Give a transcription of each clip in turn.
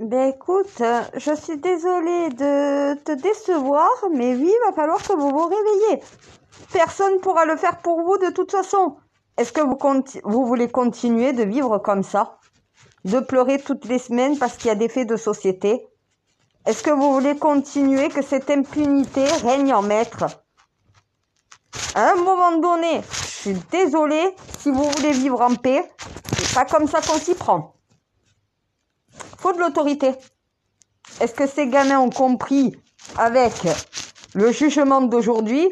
Ben écoute, je suis désolée de te décevoir, mais oui, il va falloir que vous vous réveillez. Personne pourra le faire pour vous de toute façon. Est-ce que vous voulez continuer de vivre comme ça? De pleurer toutes les semaines parce qu'il y a des faits de société? Est-ce que vous voulez continuer que cette impunité règne en maître? À un moment donné, je suis désolée, si vous voulez vivre en paix, c'est pas comme ça qu'on s'y prend. Faut de l'autorité. Est-ce que ces gamins ont compris, avec le jugement d'aujourd'hui,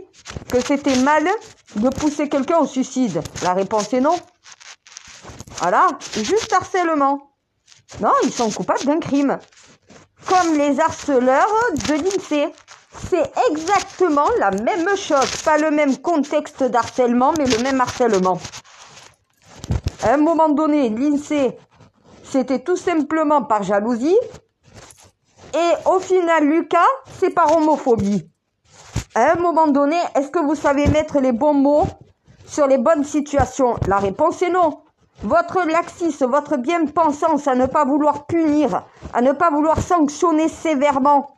que c'était mal de pousser quelqu'un au suicide? La réponse est non. Voilà, juste harcèlement. Non, ils sont coupables d'un crime. Comme les harceleurs de l'INSEE. C'est exactement la même chose. Pas le même contexte d'harcèlement, mais le même harcèlement. À un moment donné, l'INSEE, c'était tout simplement par jalousie. Et au final, Lucas, c'est par homophobie. À un moment donné, est-ce que vous savez mettre les bons mots sur les bonnes situations? La réponse est non. Votre laxisme, votre bien-pensance à ne pas vouloir punir, à ne pas vouloir sanctionner sévèrement.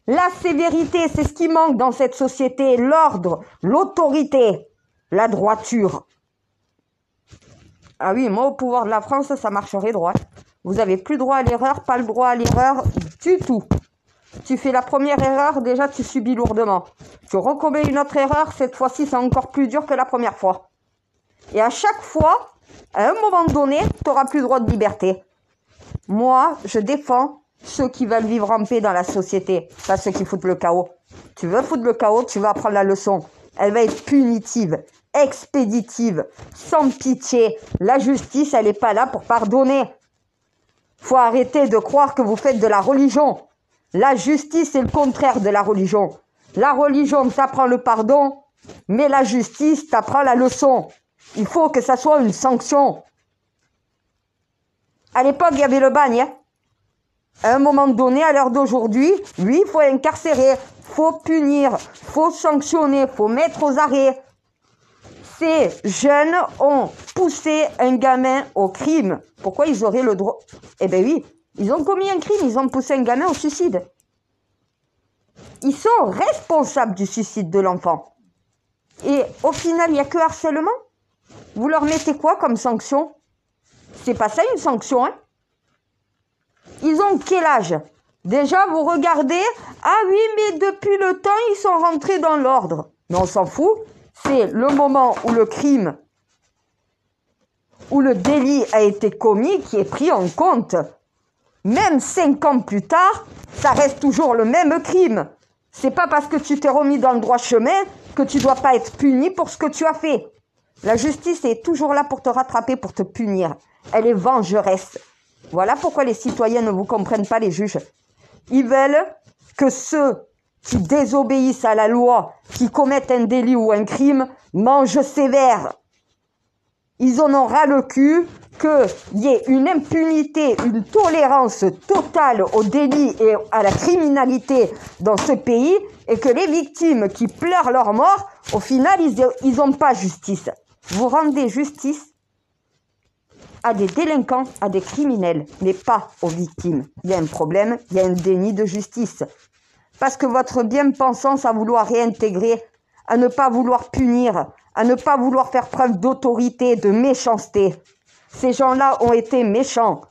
La sévérité, c'est ce qui manque dans cette société. L'ordre, l'autorité, la droiture. Ah oui, moi, au pouvoir de la France, ça marcherait droit. Vous n'avez plus droit à l'erreur, pas le droit à l'erreur du tout. Tu fais la première erreur, déjà tu subis lourdement. Tu recommets une autre erreur, cette fois-ci c'est encore plus dur que la première fois. Et à chaque fois, à un moment donné, tu n'auras plus le droit de liberté. Moi, je défends ceux qui veulent vivre en paix dans la société, pas ceux qui foutent le chaos. Tu veux foutre le chaos, tu vas apprendre la leçon. Elle va être punitive, expéditive, sans pitié. La justice, elle n'est pas là pour pardonner. Faut arrêter de croire que vous faites de la religion. La justice, c'est le contraire de la religion. La religion t'apprend le pardon, mais la justice t'apprend la leçon. Il faut que ça soit une sanction. À l'époque, il y avait le bagne. Hein. À un moment donné, à l'heure d'aujourd'hui, oui, il faut incarcérer, faut punir, faut sanctionner, faut mettre aux arrêts. Ces jeunes ont poussé un gamin au crime. Pourquoi ils auraient le droit? Eh bien oui, ils ont commis un crime, ils ont poussé un gamin au suicide. Ils sont responsables du suicide de l'enfant. Et au final, il n'y a que harcèlement. Vous leur mettez quoi comme sanction? C'est pas ça une sanction, hein? Ils ont quel âge? Déjà, vous regardez, ah oui, mais depuis le temps, ils sont rentrés dans l'ordre. Mais on s'en fout. C'est le moment où le crime, où le délit a été commis qui est pris en compte. Même 5 ans plus tard, ça reste toujours le même crime. C'est pas parce que tu t'es remis dans le droit chemin que tu dois pas être puni pour ce que tu as fait. La justice est toujours là pour te rattraper, pour te punir. Elle est vengeresse. Voilà pourquoi les citoyens ne vous comprennent pas, les juges. Ils veulent que ceux qui désobéissent à la loi, qui commettent un délit ou un crime, mangent sévère. Ils en ont ras le cul qu'il y ait une impunité, une tolérance totale au délit et à la criminalité dans ce pays et que les victimes qui pleurent leur mort, au final, ils n'ont pas justice. Vous rendez justice à des délinquants, à des criminels, mais pas aux victimes. Il y a un problème, il y a un déni de justice. Parce que votre bien-pensance à vouloir réintégrer, à ne pas vouloir punir, à ne pas vouloir faire preuve d'autorité, de méchanceté. Ces gens-là ont été méchants.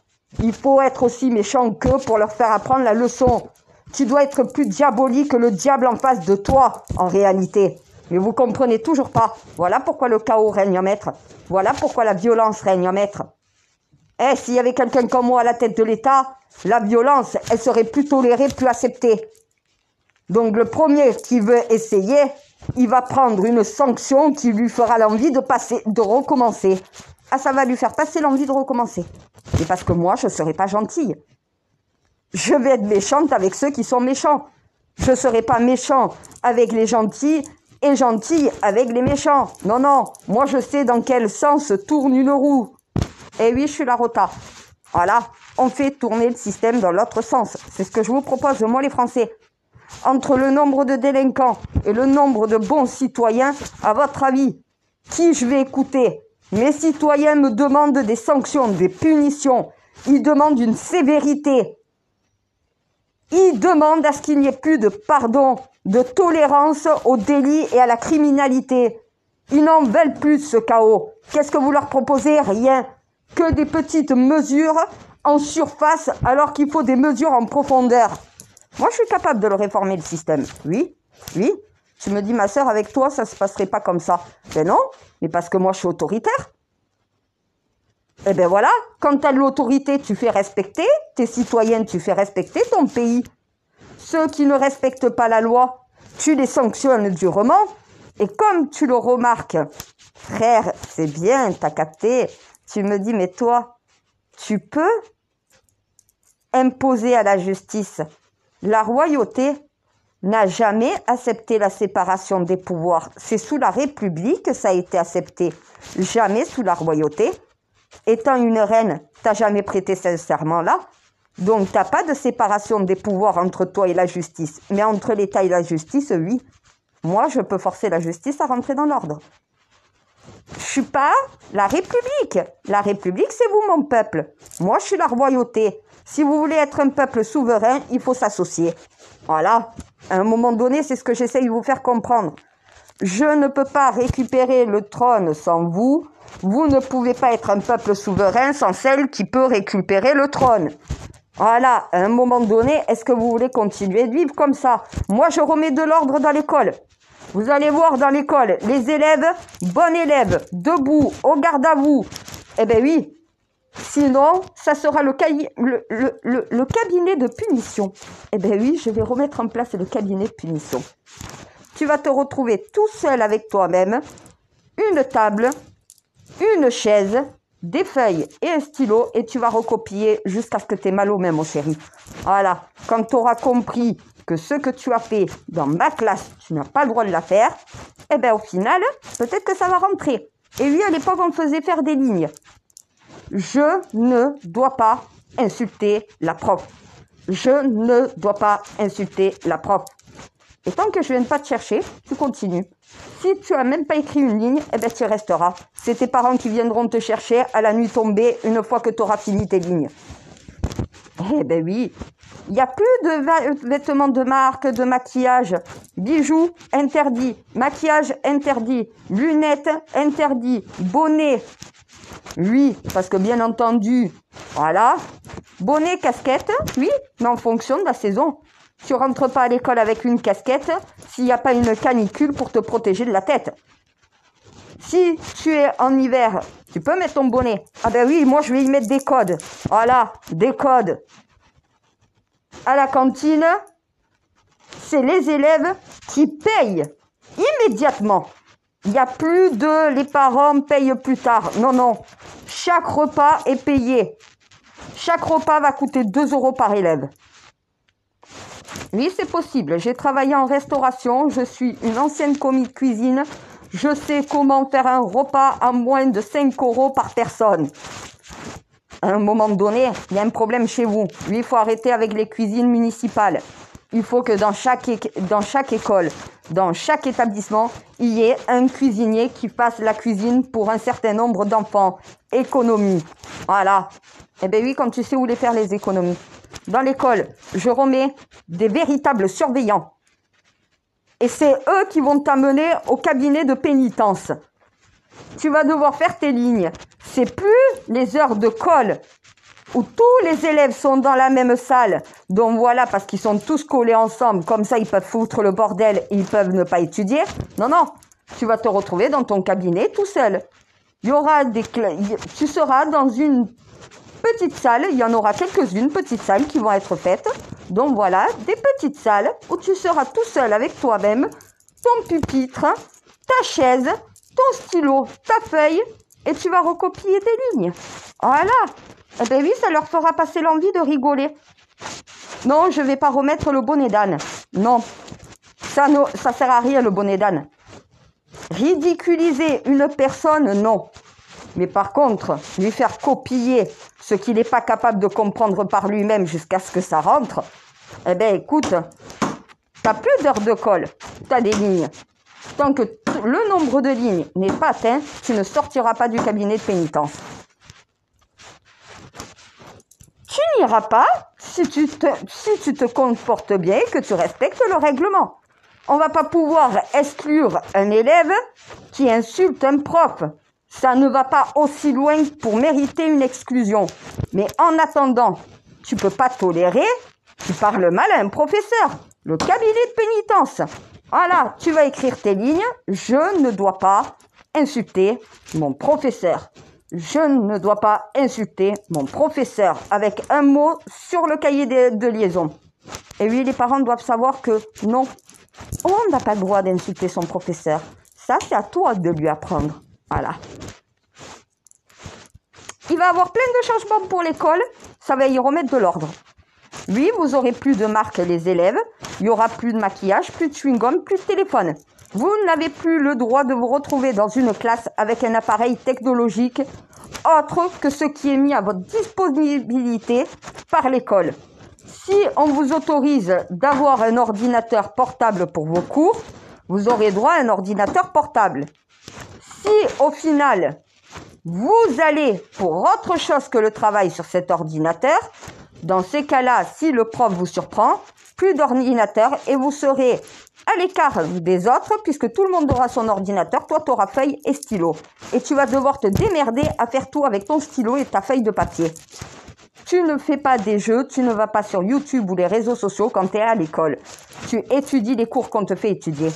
Il faut être aussi méchant qu'eux pour leur faire apprendre la leçon. Tu dois être plus diabolique que le diable en face de toi, en réalité. Mais vous comprenez toujours pas. Voilà pourquoi le chaos règne en maître. Voilà pourquoi la violence règne en maître. Eh, s'il y avait quelqu'un comme moi à la tête de l'État, la violence, elle serait plus tolérée, plus acceptée. Donc le premier qui veut essayer, il va prendre une sanction qui lui fera l'envie de recommencer. Ah, ça va lui faire passer l'envie de recommencer. C'est parce que moi, je ne serai pas gentille. Je vais être méchante avec ceux qui sont méchants. Je ne serai pas méchant avec les gentils et gentille avec les méchants. Non, non, moi je sais dans quel sens tourne une roue. Et oui, je suis la rota. Voilà, on fait tourner le système dans l'autre sens. C'est ce que je vous propose, moi les Français. Entre le nombre de délinquants et le nombre de bons citoyens, à votre avis, qui je vais écouter? Mes citoyens me demandent des sanctions, des punitions. Ils demandent une sévérité. Il demande à ce qu'il n'y ait plus de pardon, de tolérance au délit et à la criminalité. Ils n'en veulent plus ce chaos. Qu'est-ce que vous leur proposez? Rien. Que des petites mesures en surface alors qu'il faut des mesures en profondeur. Moi, je suis capable de le réformer, le système. Oui, oui. Tu me dis, ma sœur, avec toi, ça ne se passerait pas comme ça. Ben non, mais parce que moi, je suis autoritaire. Eh ben voilà, quand tu as de l'autorité, tu fais respecter tes citoyennes, tu fais respecter ton pays. Ceux qui ne respectent pas la loi, tu les sanctionnes durement. Et comme tu le remarques, frère, c'est bien, t'as capté. Tu me dis, mais toi, tu peux imposer à la justice. La royauté n'a jamais accepté la séparation des pouvoirs. C'est sous la République que ça a été accepté, jamais sous la royauté. Étant une reine, t'as jamais prêté ce serment-là, donc t'as pas de séparation des pouvoirs entre toi et la justice. Mais entre l'État et la justice, oui. Moi, je peux forcer la justice à rentrer dans l'ordre. Je suis pas la République. La République, c'est vous, mon peuple. Moi, je suis la royauté. Si vous voulez être un peuple souverain, il faut s'associer. Voilà. À un moment donné, c'est ce que j'essaye de vous faire comprendre. Je ne peux pas récupérer le trône sans vous. Vous ne pouvez pas être un peuple souverain sans celle qui peut récupérer le trône. Voilà. À un moment donné, est-ce que vous voulez continuer de vivre comme ça? Moi, je remets de l'ordre dans l'école. Vous allez voir dans l'école, les élèves, bons élèves, debout, au garde à vous. Eh bien oui. Sinon, ça sera le cabinet de punition. Eh bien oui, je vais remettre en place le cabinet de punition. Tu vas te retrouver tout seul avec toi-même, une table, une chaise, des feuilles et un stylo et tu vas recopier jusqu'à ce que tu aies mal aux mains, mon chéri. Voilà, quand tu auras compris que ce que tu as fait dans ma classe, tu n'as pas le droit de la faire, eh bien au final, peut-être que ça va rentrer. Et lui, à l'époque, on me faisait faire des lignes. Je ne dois pas insulter la prof. Je ne dois pas insulter la prof. Et tant que je ne viens pas te chercher, tu continues. Si tu n'as même pas écrit une ligne, eh ben tu resteras. C'est tes parents qui viendront te chercher à la nuit tombée une fois que tu auras fini tes lignes. Eh ben oui, il n'y a plus de vêtements de marque, de maquillage, bijoux interdit, maquillage interdit, lunettes interdit, bonnet. Oui, parce que bien entendu, voilà, bonnet, casquette, oui, mais en fonction de la saison. Tu rentres pas à l'école avec une casquette s'il n'y a pas une canicule pour te protéger de la tête. Si tu es en hiver, tu peux mettre ton bonnet. Ah ben oui, moi je vais y mettre des codes. Voilà, des codes. À la cantine, c'est les élèves qui payent immédiatement. Il n'y a plus de les parents payent plus tard. Non, non. Chaque repas est payé. Chaque repas va coûter 2 € par élève. Oui, c'est possible. J'ai travaillé en restauration. Je suis une ancienne commis de cuisine. Je sais comment faire un repas à moins de 5 € par personne. À un moment donné, il y a un problème chez vous. Oui, il faut arrêter avec les cuisines municipales. Il faut que dans chaque école, dans chaque établissement, il y ait un cuisinier qui fasse la cuisine pour un certain nombre d'enfants. Économie. Voilà. Eh bien oui, quand tu sais où les faire les économies. Dans l'école, je remets des véritables surveillants. Et c'est eux qui vont t'amener au cabinet de pénitence. Tu vas devoir faire tes lignes. C'est plus les heures de colle où tous les élèves sont dans la même salle. Donc voilà, parce qu'ils sont tous collés ensemble. Comme ça, ils peuvent foutre le bordel et ils peuvent ne pas étudier. Non, non. Tu vas te retrouver dans ton cabinet tout seul. Il y aura tu seras dans une petite salle. Il y en aura quelques-unes petites salles qui vont être faites. Donc voilà, des petites salles où tu seras tout seul avec toi-même, ton pupitre, ta chaise, ton stylo, ta feuille, et tu vas recopier tes lignes. Voilà. Eh bien oui, ça leur fera passer l'envie de rigoler. Non, je ne vais pas remettre le bonnet d'âne. Non, ça sert à rien le bonnet d'âne. Ridiculiser une personne, non. Mais par contre, lui faire copier ce qu'il n'est pas capable de comprendre par lui-même jusqu'à ce que ça rentre, eh bien écoute, tu n'as plus d'heures de colle, tu as des lignes. Tant que le nombre de lignes n'est pas atteint, tu ne sortiras pas du cabinet de pénitence. Tu n'iras pas si tu te comportes bien et que tu respectes le règlement. On va pas pouvoir exclure un élève qui insulte un prof. Ça ne va pas aussi loin pour mériter une exclusion. Mais en attendant, tu peux pas tolérer, tu parles mal à un professeur. Le cabinet de pénitence. Voilà, tu vas écrire tes lignes. Je ne dois pas insulter mon professeur. Je ne dois pas insulter mon professeur avec un mot sur le cahier de liaison. Et oui, les parents doivent savoir que non, on n'a pas le droit d'insulter son professeur. Ça, c'est à toi de lui apprendre. Voilà. Il va y avoir plein de changements pour l'école. Ça va y remettre de l'ordre. Oui, vous aurez plus de marques les élèves. Il y aura plus de maquillage, plus de chewing-gum, plus de téléphone. Vous n'avez plus le droit de vous retrouver dans une classe avec un appareil technologique autre que ce qui est mis à votre disponibilité par l'école. Si on vous autorise d'avoir un ordinateur portable pour vos cours, vous aurez droit à un ordinateur portable. Si au final, vous allez pour autre chose que le travail sur cet ordinateur, dans ces cas-là, si le prof vous surprend, plus d'ordinateur et vous serez à l'écart des autres puisque tout le monde aura son ordinateur, toi tu auras feuille et stylo. Et tu vas devoir te démerder à faire tout avec ton stylo et ta feuille de papier. Tu ne fais pas des jeux, tu ne vas pas sur YouTube ou les réseaux sociaux quand tu es à l'école. Tu étudies les cours qu'on te fait étudier.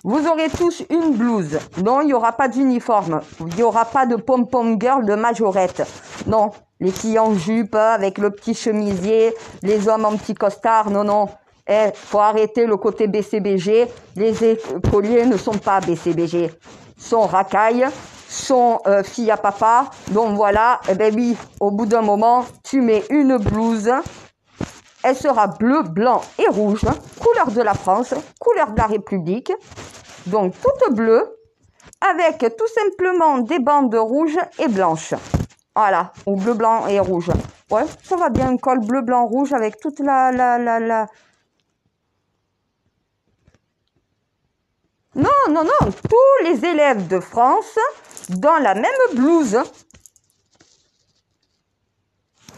Vous aurez tous une blouse. Non, il n'y aura pas d'uniforme. Il n'y aura pas de pom-pom girl de majorette. Non, les filles en jupe avec le petit chemisier, les hommes en petit costard. Non, non. Faut arrêter le côté BCBG. Les écoliers ne sont pas BCBG. Sont racailles, sont filles à papa. Donc voilà, eh ben oui, au bout d'un moment, tu mets une blouse. Elle sera bleu, blanc et rouge, couleur de la France, couleur de la République. Donc toute bleue, avec tout simplement des bandes rouges et blanches. Voilà, ou bleu, blanc et rouge. Ouais, ça va bien, un col bleu, blanc, rouge avec toute la... Non, non, non, tous les élèves de France dans la même blouse.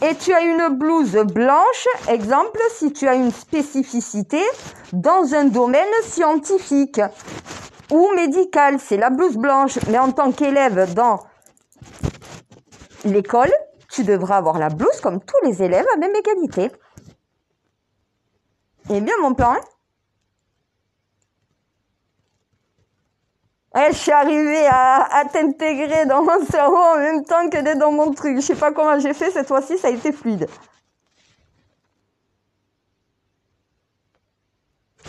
Et tu as une blouse blanche, exemple, si tu as une spécificité dans un domaine scientifique ou médical, c'est la blouse blanche. Mais en tant qu'élève dans l'école, tu devras avoir la blouse comme tous les élèves à même égalité. Et bien mon plan, hein? Ouais, je suis arrivée à t'intégrer dans mon cerveau en même temps que d'être dans mon truc. Je sais pas comment j'ai fait, cette fois-ci, ça a été fluide.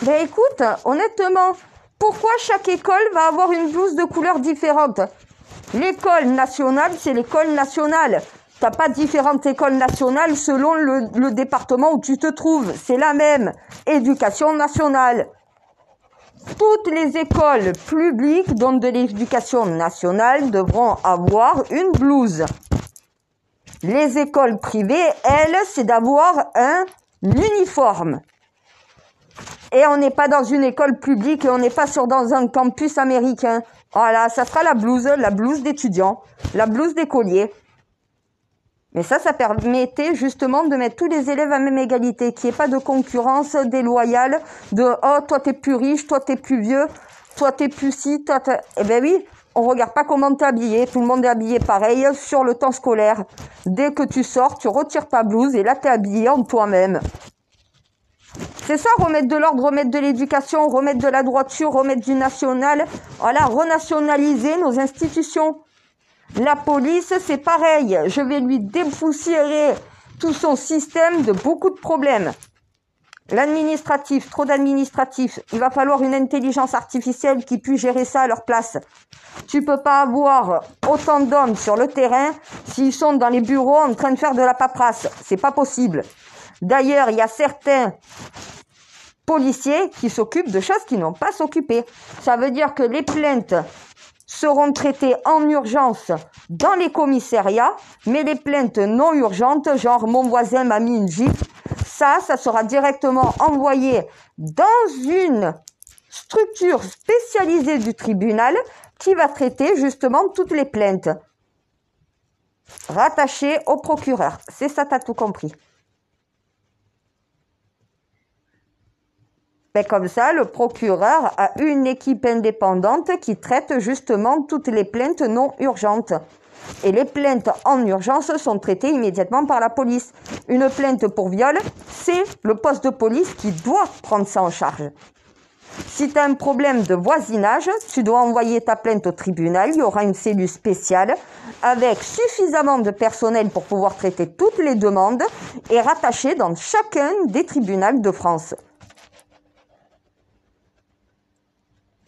Ben écoute, honnêtement, pourquoi chaque école va avoir une blouse de couleur différente? L'école nationale, c'est l'école nationale. T'as pas différentes écoles nationales selon le département où tu te trouves. C'est la même. Éducation nationale. Toutes les écoles publiques, dont de l'éducation nationale, devront avoir une blouse. Les écoles privées, elles, c'est d'avoir un uniforme. Et on n'est pas dans une école publique et on n'est pas dans un campus américain. Voilà, ça sera la blouse d'étudiant, la blouse d'écolier. Mais ça permettait justement de mettre tous les élèves à même égalité, qu'il n'y ait pas de concurrence déloyale, de « oh, toi t'es plus riche, toi t'es plus vieux, toi t'es plus ci, toi t'es... » Eh ben oui, on regarde pas comment t'es habillé, tout le monde est habillé pareil sur le temps scolaire. Dès que tu sors, tu retires ta blouse et là t'es habillé en toi-même. C'est ça, remettre de l'ordre, remettre de l'éducation, remettre de la droiture, remettre du national. Voilà, renationaliser nos institutions. La police, c'est pareil. Je vais lui dépoussiérer tout son système de beaucoup de problèmes. L'administratif, trop d'administratifs. Il va falloir une intelligence artificielle qui puisse gérer ça à leur place. Tu peux pas avoir autant d'hommes sur le terrain s'ils sont dans les bureaux en train de faire de la paperasse. C'est pas possible. D'ailleurs, il y a certains policiers qui s'occupent de choses qui n'ont pas s'occuper. Ça veut dire que les plaintes seront traitées en urgence dans les commissariats, mais les plaintes non urgentes, genre mon voisin m'a mis une gifle, ça sera directement envoyé dans une structure spécialisée du tribunal qui va traiter justement toutes les plaintes rattachées au procureur. C'est ça, t'as tout compris. Ben, comme ça, le procureur a une équipe indépendante qui traite justement toutes les plaintes non urgentes. Et les plaintes en urgence sont traitées immédiatement par la police. Une plainte pour viol, c'est le poste de police qui doit prendre ça en charge. Si tu as un problème de voisinage, tu dois envoyer ta plainte au tribunal. Il y aura une cellule spéciale avec suffisamment de personnel pour pouvoir traiter toutes les demandes et rattachée dans chacun des tribunaux de France.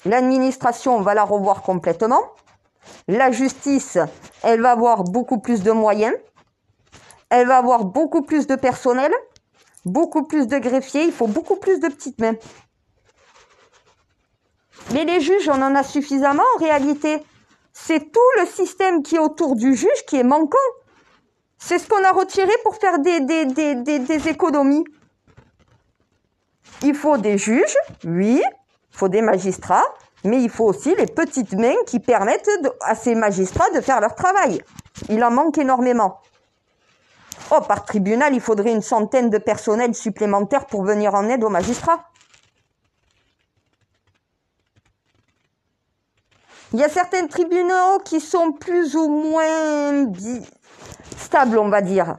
L'administration, on va la revoir complètement. La justice, elle va avoir beaucoup plus de moyens. Elle va avoir beaucoup plus de personnel, beaucoup plus de greffiers. Il faut beaucoup plus de petites mains. Mais les juges, on en a suffisamment en réalité. C'est tout le système qui est autour du juge qui est manquant. C'est ce qu'on a retiré pour faire des économies. Il faut des juges, oui, il faut des magistrats, mais il faut aussi les petites mains qui permettent à ces magistrats de faire leur travail. Il en manque énormément. Oh, par tribunal, il faudrait une centaine de personnels supplémentaires pour venir en aide aux magistrats. Il y a certains tribunaux qui sont plus ou moins stables, on va dire.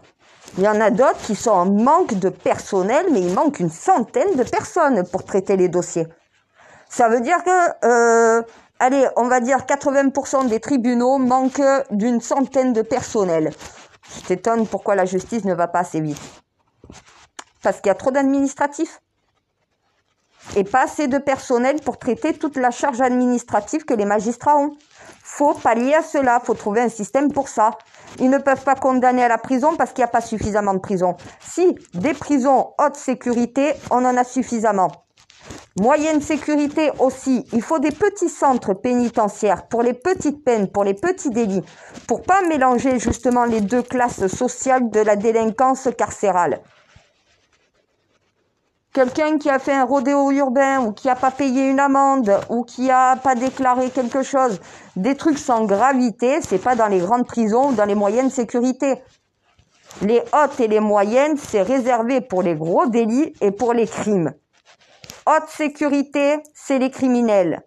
Il y en a d'autres qui sont en manque de personnel, mais il manque une centaine de personnes pour traiter les dossiers. Ça veut dire que, allez, on va dire 80% des tribunaux manquent d'une centaine de personnels. Je t'étonne pourquoi la justice ne va pas assez vite. Parce qu'il y a trop d'administratifs. Et pas assez de personnel pour traiter toute la charge administrative que les magistrats ont. Faut pallier à cela, faut trouver un système pour ça. Ils ne peuvent pas condamner à la prison parce qu'il n'y a pas suffisamment de prisons. Si, des prisons haute sécurité, on en a suffisamment. Moyenne sécurité aussi, il faut des petits centres pénitentiaires pour les petites peines, pour les petits délits, pour pas mélanger justement les deux classes sociales de la délinquance carcérale. Quelqu'un qui a fait un rodéo urbain ou qui n'a pas payé une amende ou qui n'a pas déclaré quelque chose, des trucs sans gravité, c'est pas dans les grandes prisons ou dans les moyennes sécurités. Les hautes et les moyennes, c'est réservé pour les gros délits et pour les crimes. Haute sécurité, c'est les criminels.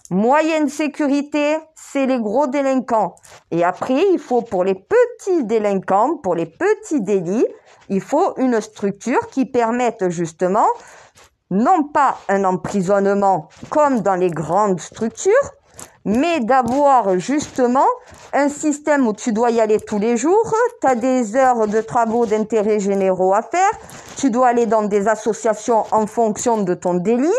Moyenne sécurité, c'est les gros délinquants. Et après, il faut pour les petits délinquants, pour les petits délits, il faut une structure qui permette justement, non pas un emprisonnement comme dans les grandes structures, mais d'avoir justement un système où tu dois y aller tous les jours, tu as des heures de travaux d'intérêt généraux à faire, tu dois aller dans des associations en fonction de ton délit.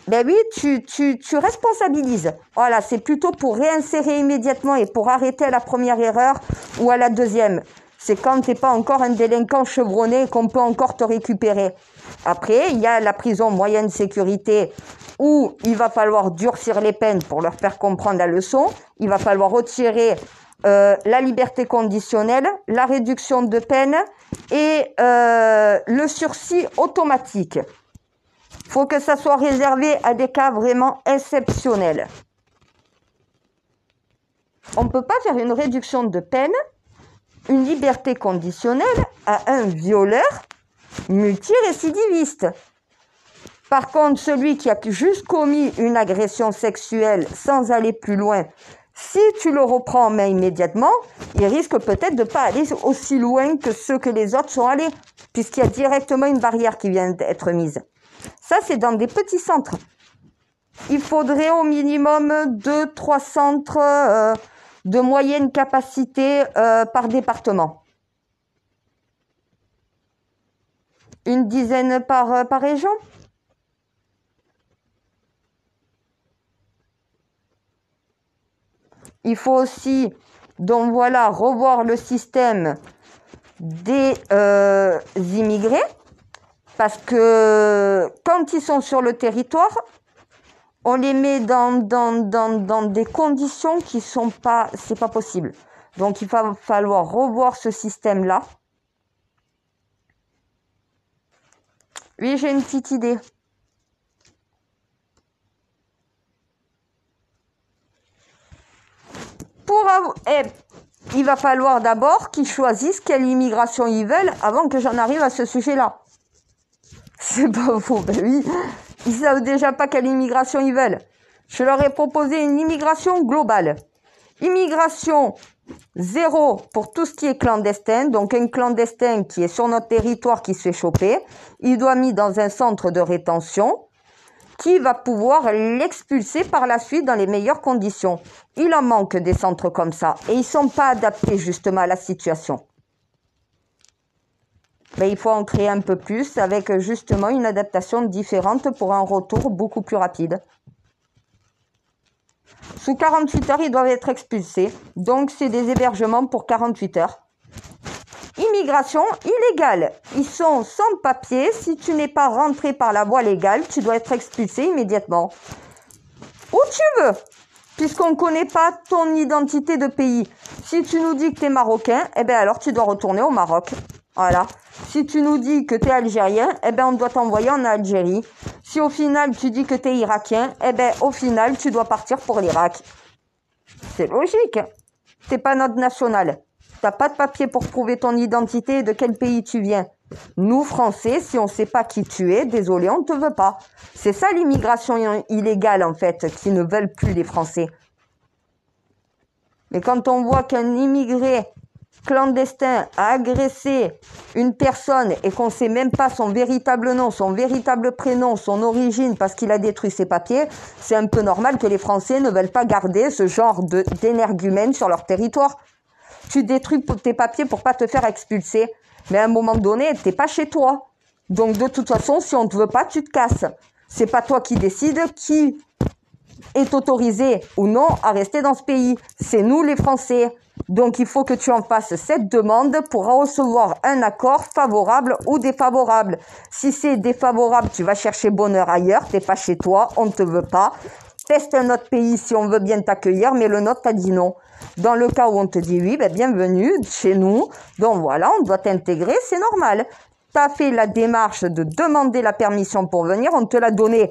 Ben oui, tu responsabilises. Voilà, c'est plutôt pour réinsérer immédiatement et pour arrêter à la première erreur ou à la deuxième. C'est quand tu n'es pas encore un délinquant chevronné et qu'on peut encore te récupérer. Après, il y a la prison moyenne sécurité où il va falloir durcir les peines pour leur faire comprendre la leçon. Il va falloir retirer la liberté conditionnelle, la réduction de peine et le sursis automatique. Il faut que ça soit réservé à des cas vraiment exceptionnels. On ne peut pas faire une réduction de peine, une liberté conditionnelle à un violeur multirécidiviste. Par contre, celui qui a juste commis une agression sexuelle sans aller plus loin, si tu le reprends en main immédiatement, il risque peut-être de ne pas aller aussi loin que ceux que les autres sont allés, puisqu'il y a directement une barrière qui vient d'être mise. Ça, c'est dans des petits centres. Il faudrait au minimum 2-3 centres de moyenne capacité par département. Une dizaine par région. Il faut aussi, donc voilà, revoir le système des immigrés. Parce que quand ils sont sur le territoire, on les met dans des conditions qui sont pas, c'est pas possible. Donc il va falloir revoir ce système-là. Oui, j'ai une petite idée. Il va falloir d'abord qu'ils choisissent quelle immigration ils veulent avant que j'en arrive à ce sujet-là. C'est pas faux, ben oui. Ils savent déjà pas quelle immigration ils veulent. Je leur ai proposé une immigration globale. Immigration zéro pour tout ce qui est clandestin. Donc un clandestin qui est sur notre territoire, qui se fait choper, il doit mis dans un centre de rétention qui va pouvoir l'expulser par la suite dans les meilleures conditions. Il en manque des centres comme ça et ils sont pas adaptés justement à la situation. Mais il faut en créer un peu plus avec justement une adaptation différente pour un retour beaucoup plus rapide. Sous 48 heures, ils doivent être expulsés. Donc, c'est des hébergements pour 48 heures. Immigration illégale. Ils sont sans papier. Si tu n'es pas rentré par la voie légale, tu dois être expulsé immédiatement. Où tu veux, puisqu'on ne connaît pas ton identité de pays. Si tu nous dis que tu es marocain, eh bien alors tu dois retourner au Maroc. Voilà. Si tu nous dis que tu es algérien, eh bien on doit t'envoyer en Algérie. Si au final tu dis que tu es irakien, eh bien au final tu dois partir pour l'Irak. C'est logique. T'es pas notre national. T'as pas de papier pour prouver ton identité et de quel pays tu viens. Nous, Français, si on sait pas qui tu es, désolé, on ne te veut pas. C'est ça l'immigration illégale, en fait, qui ne veulent plus les Français. Mais quand on voit qu'un immigré clandestin a agressé une personne et qu'on sait même pas son véritable nom, son véritable prénom, son origine, parce qu'il a détruit ses papiers, c'est un peu normal que les Français ne veulent pas garder ce genre d'énergumènes sur leur territoire. Tu détruis tes papiers pour pas te faire expulser. Mais à un moment donné, t'es pas chez toi. Donc, de toute façon, si on te veut pas, tu te casses. C'est pas toi qui décides qui est autorisé ou non à rester dans ce pays. C'est nous, les Français. Donc, il faut que tu en fasses cette demande pour recevoir un accord favorable ou défavorable. Si c'est défavorable, tu vas chercher bonheur ailleurs. T'es pas chez toi, on ne te veut pas. Teste un autre pays si on veut bien t'accueillir, mais le nôtre t'a dit non. Dans le cas où on te dit oui, ben bienvenue chez nous. Donc voilà, on doit t'intégrer, c'est normal. Tu as fait la démarche de demander la permission pour venir, on te l'a donnée.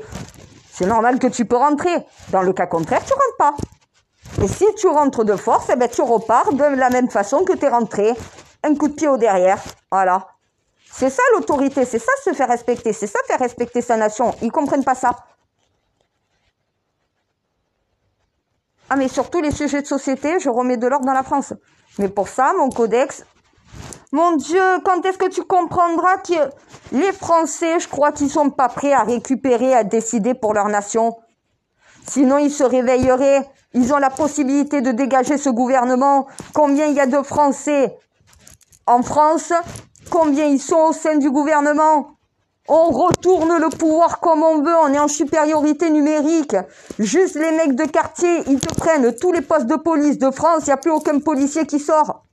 C'est normal que tu peux rentrer. Dans le cas contraire, tu rentres pas. Et si tu rentres de force, eh ben tu repars de la même façon que tu es rentré. Un coup de pied au derrière. Voilà. C'est ça l'autorité, c'est ça se faire respecter, c'est ça faire respecter sa nation. Ils comprennent pas ça. Ah, mais sur tous les sujets de société, je remets de l'ordre dans la France. Mais pour ça, mon codex... Mon Dieu, quand est-ce que tu comprendras que les Français, je crois qu'ils sont pas prêts à récupérer, à décider pour leur nation. Sinon, ils se réveilleraient. Ils ont la possibilité de dégager ce gouvernement. Combien il y a de Français en France? Combien ils sont au sein du gouvernement? On retourne le pouvoir comme on veut, on est en supériorité numérique. Juste les mecs de quartier, ils te prennent tous les postes de police de France, il n'y a plus aucun policier qui sort.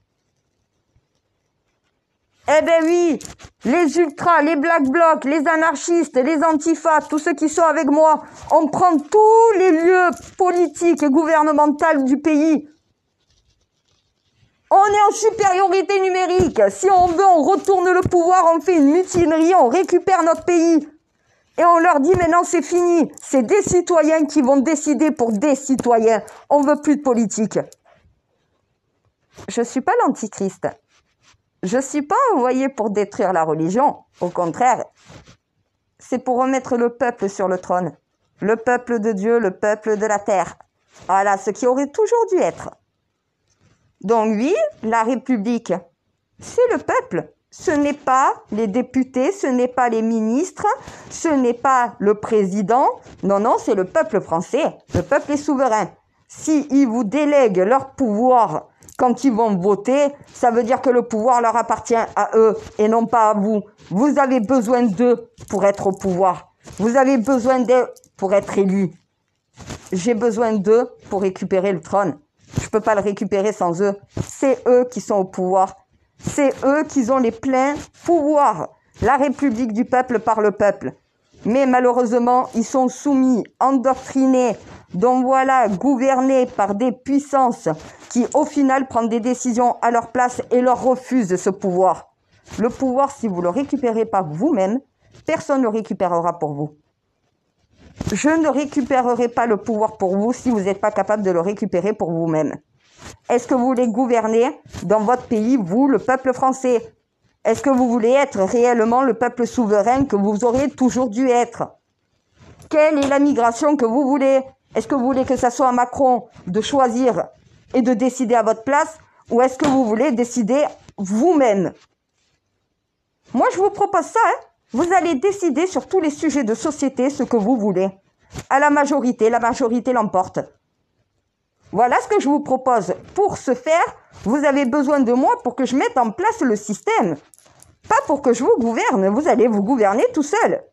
Eh ben oui, les ultras, les black blocs, les anarchistes, les antifas, tous ceux qui sont avec moi, on prend tous les lieux politiques et gouvernementaux du pays. On est en supériorité numérique. Si on veut, on retourne le pouvoir, on fait une mutinerie, on récupère notre pays. Et on leur dit maintenant c'est fini. C'est des citoyens qui vont décider pour des citoyens. On veut plus de politique. Je suis pas l'antichrist. Je suis pas envoyé pour détruire la religion. Au contraire, c'est pour remettre le peuple sur le trône. Le peuple de Dieu, le peuple de la terre. Voilà, ce qui aurait toujours dû être. Donc oui, la République, c'est le peuple. Ce n'est pas les députés, ce n'est pas les ministres, ce n'est pas le président. Non, non, c'est le peuple français. Le peuple est souverain. S'ils vous délèguent leur pouvoir quand ils vont voter, ça veut dire que le pouvoir leur appartient à eux et non pas à vous. Vous avez besoin d'eux pour être au pouvoir. Vous avez besoin d'eux pour être élu. J'ai besoin d'eux pour récupérer le trône. Je peux pas le récupérer sans eux. C'est eux qui sont au pouvoir. C'est eux qui ont les pleins pouvoirs. La République du peuple par le peuple. Mais malheureusement, ils sont soumis, endoctrinés, donc voilà, gouvernés par des puissances qui, au final, prennent des décisions à leur place et leur refusent ce pouvoir. Le pouvoir, si vous le récupérez pas vous-même, personne ne le récupérera pour vous. Je ne récupérerai pas le pouvoir pour vous si vous n'êtes pas capable de le récupérer pour vous-même. Est-ce que vous voulez gouverner dans votre pays, vous, le peuple français? Est-ce que vous voulez être réellement le peuple souverain que vous aurez toujours dû être? Quelle est la migration que vous voulez? Est-ce que vous voulez que ça soit à Macron de choisir et de décider à votre place, ou est-ce que vous voulez décider vous-même? Moi, je vous propose ça. Vous allez décider sur tous les sujets de société ce que vous voulez. À la majorité l'emporte. Voilà ce que je vous propose. Pour ce faire, vous avez besoin de moi pour que je mette en place le système. Pas pour que je vous gouverne. Vous allez vous gouverner tout seul.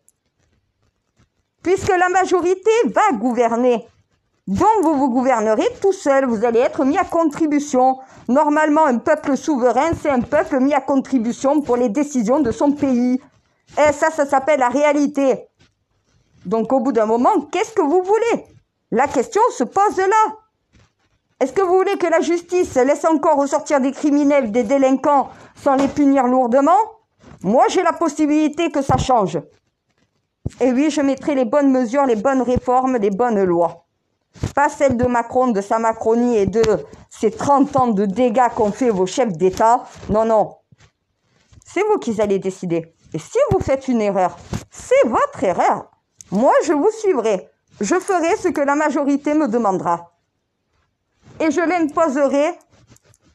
Puisque la majorité va gouverner. Donc, vous vous gouvernerez tout seul. Vous allez être mis à contribution. Normalement, un peuple souverain, c'est un peuple mis à contribution pour les décisions de son pays. Et ça s'appelle la réalité. Donc, au bout d'un moment, qu'est-ce que vous voulez? La question se pose là. Est-ce que vous voulez que la justice laisse encore ressortir des criminels, des délinquants, sans les punir lourdement? Moi, j'ai la possibilité que ça change. Et oui, je mettrai les bonnes mesures, les bonnes réformes, les bonnes lois. Pas celles de Macron, de sa Macronie et de ces 30 ans de dégâts qu'ont fait vos chefs d'État. Non, non. C'est vous qui allez décider. Et si vous faites une erreur, c'est votre erreur. Moi, je vous suivrai. Je ferai ce que la majorité me demandera. Et je l'imposerai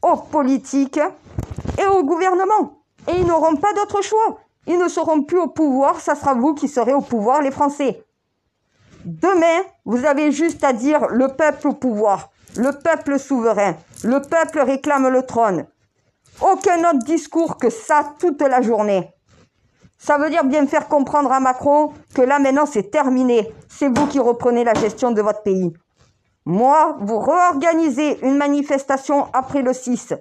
aux politiques et au gouvernement. Et ils n'auront pas d'autre choix. Ils ne seront plus au pouvoir, ça sera vous qui serez au pouvoir, les Français. Demain, vous avez juste à dire le peuple au pouvoir, le peuple souverain, le peuple réclame le trône. Aucun autre discours que ça toute la journée. Ça veut dire bien faire comprendre à Macron que là maintenant c'est terminé. C'est vous qui reprenez la gestion de votre pays. Moi, vous réorganisez une manifestation après le 6.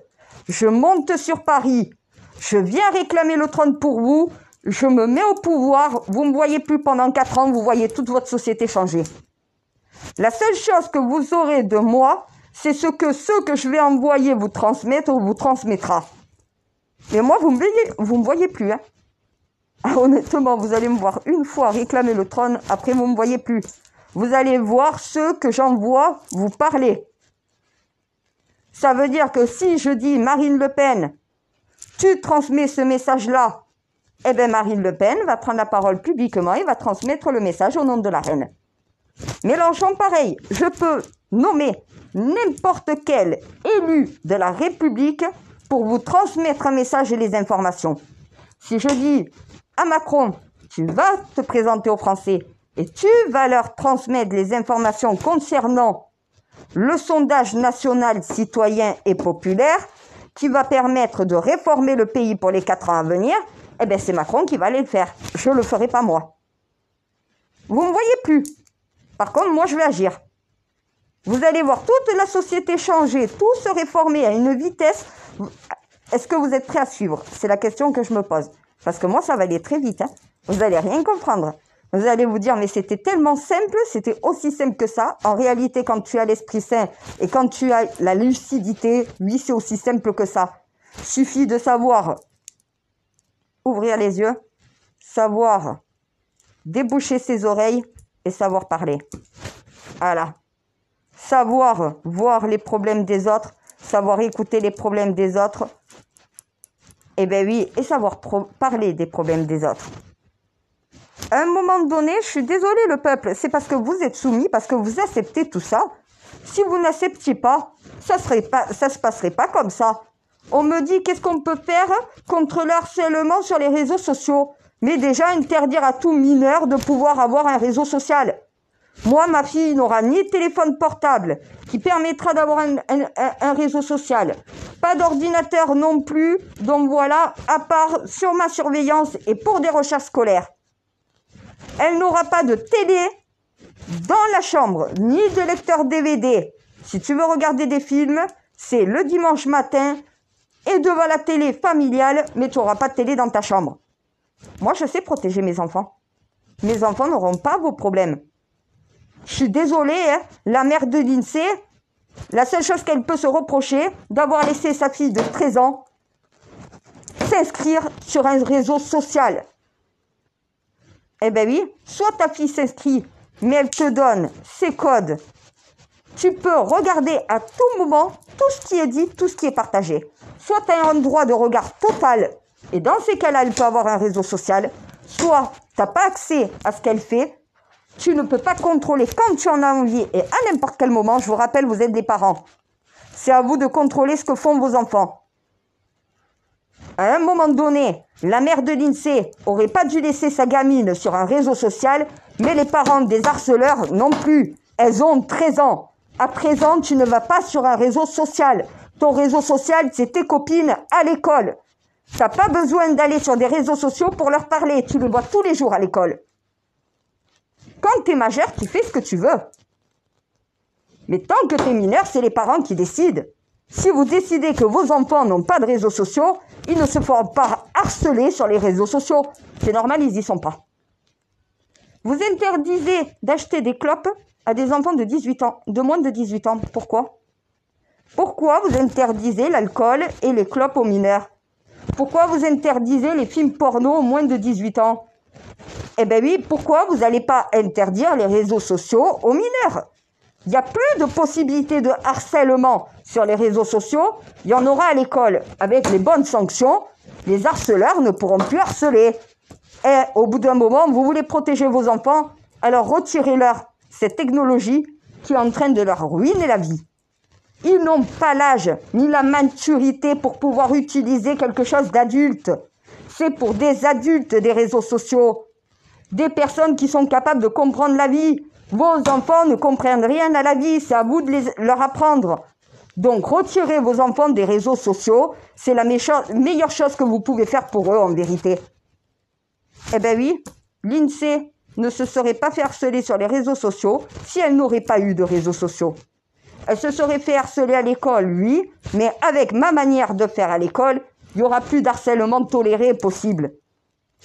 Je monte sur Paris. Je viens réclamer le trône pour vous. Je me mets au pouvoir. Vous ne me voyez plus pendant 4 ans. Vous voyez toute votre société changer. La seule chose que vous aurez de moi, c'est ce que ceux que je vais envoyer vous transmettre ou vous transmettra. Mais moi, vous me voyez plus. Hein. Ah, honnêtement, vous allez me voir une fois réclamer le trône. Après, vous ne me voyez plus. Vous allez voir ceux que j'envoie vous parler. Ça veut dire que si je dis Marine Le Pen, tu transmets ce message-là, eh bien Marine Le Pen va prendre la parole publiquement et va transmettre le message au nom de la reine. Mélenchon, pareil, je peux nommer n'importe quel élu de la République pour vous transmettre un message et les informations. Si je dis à Macron, tu vas te présenter aux Français et tu vas leur transmettre les informations concernant le sondage national citoyen et populaire qui va permettre de réformer le pays pour les 4 ans à venir, eh bien c'est Macron qui va aller le faire. Je ne le ferai pas moi. Vous ne me voyez plus. Par contre, moi je vais agir. Vous allez voir toute la société changer, tout se réformer à une vitesse. Est-ce que vous êtes prêts à suivre? C'est la question que je me pose. Parce que moi, ça va aller très vite. Hein. Vous n'allez rien comprendre. Vous allez vous dire, mais c'était tellement simple, c'était aussi simple que ça. En réalité, quand tu as l'Esprit Saint et quand tu as la lucidité, oui, c'est aussi simple que ça. Suffit de savoir ouvrir les yeux, savoir déboucher ses oreilles et savoir parler. Voilà. Savoir voir les problèmes des autres, savoir écouter les problèmes des autres. Eh bien oui, et savoir parler des problèmes des autres. À un moment donné, je suis désolée le peuple, c'est parce que vous êtes soumis, parce que vous acceptez tout ça. Si vous n'acceptiez pas, ça se passerait pas comme ça. On me dit qu'est-ce qu'on peut faire contre le harcèlement sur les réseaux sociaux. Mais déjà interdire à tout mineur de pouvoir avoir un réseau social. Moi, ma fille n'aura ni de téléphone portable qui permettra d'avoir un réseau social. Pas d'ordinateur non plus. Donc voilà, à part sur ma surveillance et pour des recherches scolaires. Elle n'aura pas de télé dans la chambre, ni de lecteur DVD. Si tu veux regarder des films, c'est le dimanche matin et devant la télé familiale, mais tu n'auras pas de télé dans ta chambre. Moi, je sais protéger mes enfants. Mes enfants n'auront pas vos problèmes. Je suis désolée, hein, la mère de l'INSEE, la seule chose qu'elle peut se reprocher, d'avoir laissé sa fille de 13 ans s'inscrire sur un réseau social. Eh bien oui, soit ta fille s'inscrit, mais elle te donne ses codes. Tu peux regarder à tout moment tout ce qui est dit, tout ce qui est partagé. Soit tu as un droit de regard total Et dans ces cas-là, elle peut avoir un réseau social. Soit tu n'as pas accès à ce qu'elle fait, tu ne peux pas contrôler quand tu en as envie et à n'importe quel moment. Je vous rappelle, vous êtes des parents. C'est à vous de contrôler ce que font vos enfants. À un moment donné, la mère de l'INSEE aurait pas dû laisser sa gamine sur un réseau social, mais les parents des harceleurs non plus. Elles ont 13 ans. À 13 ans, tu ne vas pas sur un réseau social. Ton réseau social, c'est tes copines à l'école. Tu n'as pas besoin d'aller sur des réseaux sociaux pour leur parler. Tu les vois tous les jours à l'école. Quand tu es majeur, tu fais ce que tu veux. Mais tant que tu es mineur, c'est les parents qui décident. Si vous décidez que vos enfants n'ont pas de réseaux sociaux, ils ne se feront pas harceler sur les réseaux sociaux. C'est normal, ils n'y sont pas. Vous interdisez d'acheter des clopes à des enfants de 18 ans, de moins de 18 ans. Pourquoi? Pourquoi vous interdisez l'alcool et les clopes aux mineurs? Pourquoi vous interdisez les films porno aux moins de 18 ans? Eh bien oui, pourquoi vous n'allez pas interdire les réseaux sociaux aux mineurs? Il n'y a plus de possibilité de harcèlement sur les réseaux sociaux. Il y en aura à l'école. Avec les bonnes sanctions, les harceleurs ne pourront plus harceler. Et au bout d'un moment, vous voulez protéger vos enfants, alors retirez-leur cette technologie qui est en train de leur ruiner la vie. Ils n'ont pas l'âge ni la maturité pour pouvoir utiliser quelque chose d'adulte. C'est pour des adultes des réseaux sociaux. Des personnes qui sont capables de comprendre la vie. Vos enfants ne comprennent rien à la vie, c'est à vous de leur apprendre. Donc, retirez vos enfants des réseaux sociaux, c'est la meilleure chose que vous pouvez faire pour eux, en vérité. Eh bien oui, l'INSEE ne se serait pas fait harceler sur les réseaux sociaux si elle n'aurait pas eu de réseaux sociaux. Elle se serait fait harceler à l'école, oui, mais avec ma manière de faire à l'école, il n'y aura plus d'harcèlement toléré possible.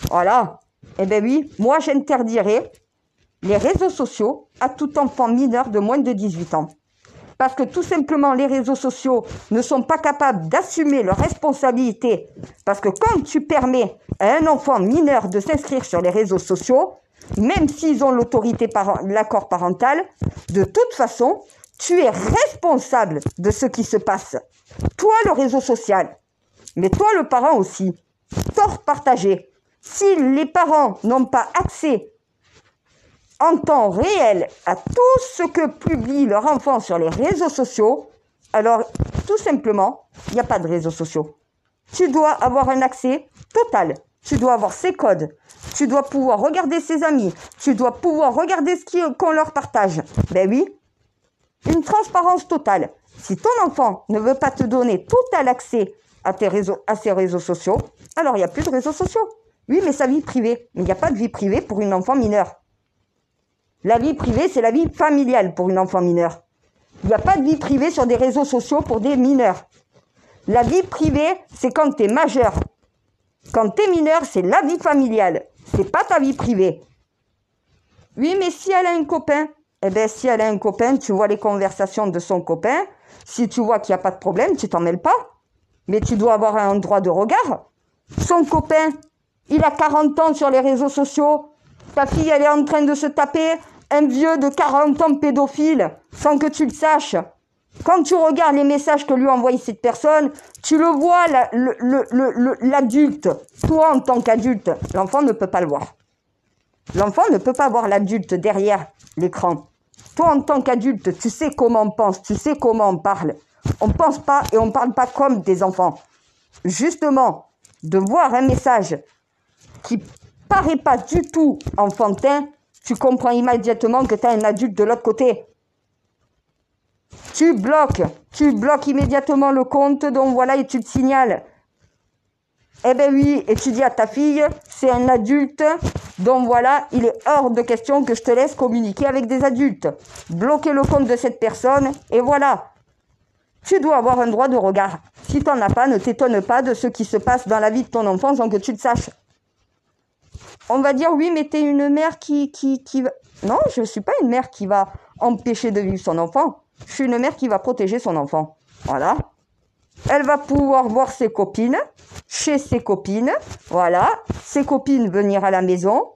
Voilà. Eh bien oui, moi j'interdirais les réseaux sociaux à tout enfant mineur de moins de 18 ans. Parce que tout simplement, les réseaux sociaux ne sont pas capables d'assumer leurs responsabilités. Parce que quand tu permets à un enfant mineur de s'inscrire sur les réseaux sociaux, même s'ils ont l'accord parental, de toute façon, tu es responsable de ce qui se passe. Toi, le réseau social, mais toi, le parent aussi. Tort partagé. Si les parents n'ont pas accès en temps réel à tout ce que publie leur enfant sur les réseaux sociaux, alors tout simplement, il n'y a pas de réseaux sociaux. Tu dois avoir un accès total. Tu dois avoir ses codes. Tu dois pouvoir regarder ses amis. Tu dois pouvoir regarder ce qu'on leur partage. Ben oui, une transparence totale. Si ton enfant ne veut pas te donner total accès à ses réseaux sociaux, alors il n'y a plus de réseaux sociaux. Oui, mais sa vie privée. Mais il n'y a pas de vie privée pour une enfant mineure. La vie privée, c'est la vie familiale pour une enfant mineure. Il n'y a pas de vie privée sur des réseaux sociaux pour des mineurs. La vie privée, c'est quand tu es majeur. Quand tu es mineur, c'est la vie familiale. C'est pas ta vie privée. Oui, mais si elle a un copain, eh bien, si elle a un copain, tu vois les conversations de son copain. Si tu vois qu'il n'y a pas de problème, tu t'en mêles pas. Mais tu dois avoir un droit de regard. Son copain, il a 40 ans sur les réseaux sociaux. Ta fille, elle est en train de se taper un vieux de 40 ans pédophile, sans que tu le saches. Quand tu regardes les messages que lui a envoyé cette personne, tu le vois, l'adulte. Toi, en tant qu'adulte, l'enfant ne peut pas le voir. L'enfant ne peut pas voir l'adulte derrière l'écran. Toi, en tant qu'adulte, tu sais comment on pense, tu sais comment on parle. On ne pense pas et on ne parle pas comme des enfants. Justement, de voir un message qui paraît pas du tout enfantin, tu comprends immédiatement que tu as un adulte de l'autre côté. Tu bloques immédiatement le compte, donc voilà, et tu te signales. Eh ben oui, et tu dis à ta fille, c'est un adulte, donc voilà, il est hors de question que je te laisse communiquer avec des adultes. Bloquez le compte de cette personne, et voilà. Tu dois avoir un droit de regard. Si tu n'en as pas, ne t'étonne pas de ce qui se passe dans la vie de ton enfant sans que tu le saches. On va dire, oui, mais tu es une mère qui va... Non, je ne suis pas une mère qui va empêcher de vivre son enfant. Je suis une mère qui va protéger son enfant. Voilà. Elle va pouvoir voir ses copines, chez ses copines. Voilà. Ses copines venir à la maison.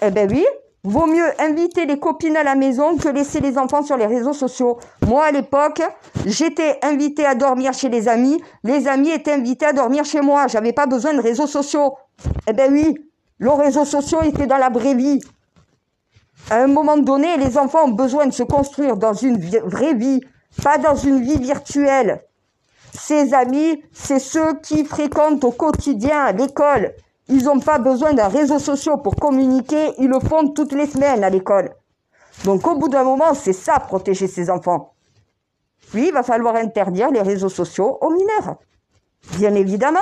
Eh ben oui, Vaut mieux inviter les copines à la maison que laisser les enfants sur les réseaux sociaux. Moi, à l'époque, j'étais invitée à dormir chez les amis étaient invités à dormir chez moi. J'avais pas besoin de réseaux sociaux. Eh ben oui, les réseaux sociaux étaient dans la vraie vie. À un moment donné, les enfants ont besoin de se construire dans une vraie vie, pas dans une vie virtuelle. Ces amis, c'est ceux qui fréquentent au quotidien à l'école. Ils n'ont pas besoin d'un réseau social pour communiquer, ils le font toutes les semaines à l'école. Donc au bout d'un moment, c'est ça, protéger ses enfants. Puis il va falloir interdire les réseaux sociaux aux mineurs. Bien évidemment.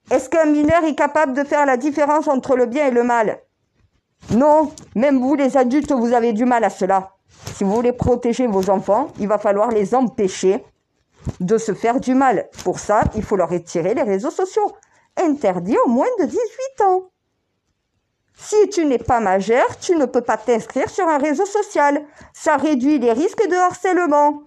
Est-ce qu'un mineur est capable de faire la différence entre le bien et le mal? Non, même vous les adultes, vous avez du mal à cela. Si vous voulez protéger vos enfants, il va falloir les empêcher de se faire du mal. Pour ça, il faut leur retirer les réseaux sociaux. Interdit aux moins de 18 ans. Si tu n'es pas majeur, tu ne peux pas t'inscrire sur un réseau social. Ça réduit les risques de harcèlement.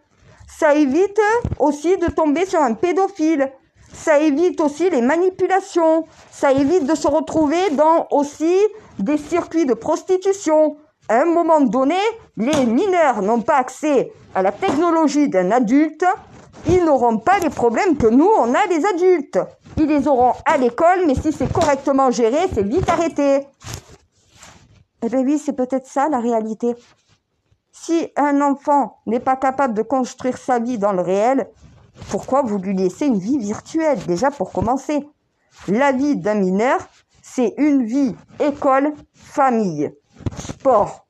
Ça évite aussi de tomber sur un pédophile. Ça évite aussi les manipulations. Ça évite de se retrouver dans aussi des circuits de prostitution. À un moment donné, les mineurs n'ont pas accès à la technologie d'un adulte. Ils n'auront pas les problèmes que nous, on a les adultes. Ils les auront à l'école, mais si c'est correctement géré, c'est vite arrêté. Eh bien oui, c'est peut-être ça la réalité. Si un enfant n'est pas capable de construire sa vie dans le réel, pourquoi vous lui laissez une vie virtuelle, déjà pour commencer? La vie d'un mineur, c'est une vie école, famille, sport.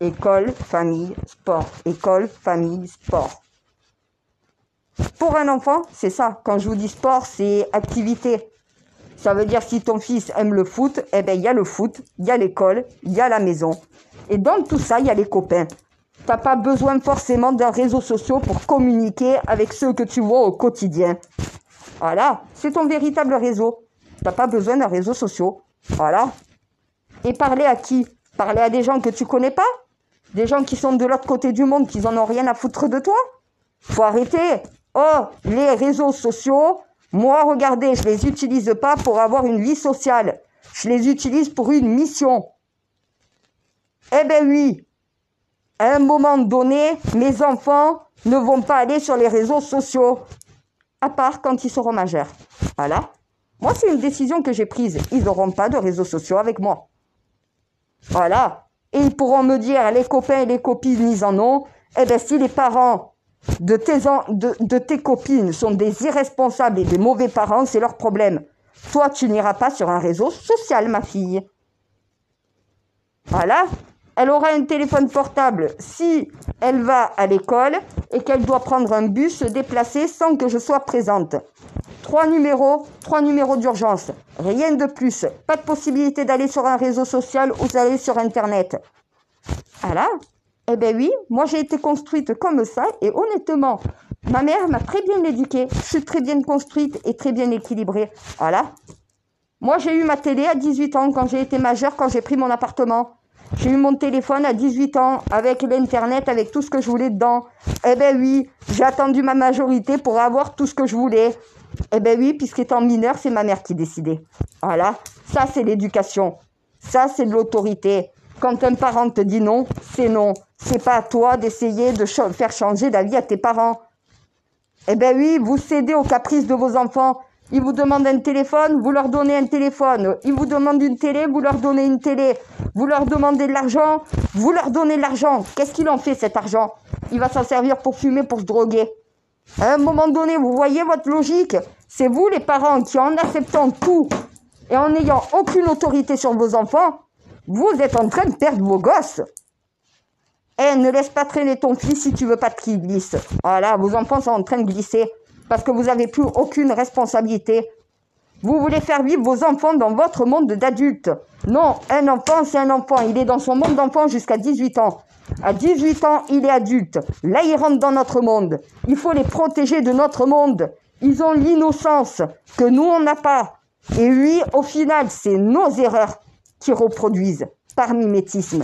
École, famille, sport. École, famille, sport. Pour un enfant, c'est ça. Quand je vous dis sport, c'est activité. Ça veut dire si ton fils aime le foot, eh ben il y a le foot, il y a l'école, il y a la maison. Et dans tout ça, il y a les copains. T'as pas besoin forcément d'un réseau social pour communiquer avec ceux que tu vois au quotidien. Voilà, c'est ton véritable réseau. T'as pas besoin d'un réseau social. Voilà. Et parler à qui? Parler à des gens que tu connais pas? Des gens qui sont de l'autre côté du monde, qui en ont rien à foutre de toi? Faut arrêter. Oh, les réseaux sociaux, moi, regardez, je les utilise pas pour avoir une vie sociale. Je les utilise pour une mission. Eh ben oui, à un moment donné, mes enfants ne vont pas aller sur les réseaux sociaux, à part quand ils seront majeurs. Voilà. Moi, c'est une décision que j'ai prise. Ils n'auront pas de réseaux sociaux avec moi. Voilà. Et ils pourront me dire, les copains et les copines, ils en ont. Eh bien, si les parents de tes copines sont des irresponsables et des mauvais parents, c'est leur problème. Toi, tu n'iras pas sur un réseau social, ma fille. Voilà. Elle aura un téléphone portable si elle va à l'école et qu'elle doit prendre un bus, se déplacer sans que je sois présente. 3 numéros d'urgence. Rien de plus. Pas de possibilité d'aller sur un réseau social ou d'aller sur Internet. Voilà. Eh bien oui, moi j'ai été construite comme ça et honnêtement, ma mère m'a très bien éduquée. Je suis très bien construite et très bien équilibrée. Voilà. Moi j'ai eu ma télé à 18 ans quand j'ai été majeure, quand j'ai pris mon appartement. J'ai eu mon téléphone à 18 ans avec l'Internet, avec tout ce que je voulais dedans. Eh bien oui, j'ai attendu ma majorité pour avoir tout ce que je voulais. Eh bien oui, puisqu'étant mineure, c'est ma mère qui décidait. Voilà. Ça c'est l'éducation. Ça c'est de l'autorité. Quand un parent te dit non, c'est non. C'est pas à toi d'essayer de faire changer d'avis à tes parents. Eh bien oui, vous cédez aux caprices de vos enfants. Ils vous demandent un téléphone, vous leur donnez un téléphone. Ils vous demandent une télé, vous leur donnez une télé. Vous leur demandez de l'argent, vous leur donnez de l'argent. Qu'est-ce qu'il en fait cet argent? Il va s'en servir pour fumer, pour se droguer. À un moment donné, vous voyez votre logique? C'est vous les parents qui, en acceptant tout et en n'ayant aucune autorité sur vos enfants, vous êtes en train de perdre vos gosses. Eh, ne laisse pas traîner ton fils si tu veux pas qu'il glisse. Voilà, vos enfants sont en train de glisser parce que vous n'avez plus aucune responsabilité. Vous voulez faire vivre vos enfants dans votre monde d'adultes. Non, un enfant, c'est un enfant. Il est dans son monde d'enfant jusqu'à 18 ans. À 18 ans, il est adulte. Là, il rentre dans notre monde. Il faut les protéger de notre monde. Ils ont l'innocence que nous, on n'a pas. Et oui, au final, c'est nos erreurs qui reproduisent par mimétisme.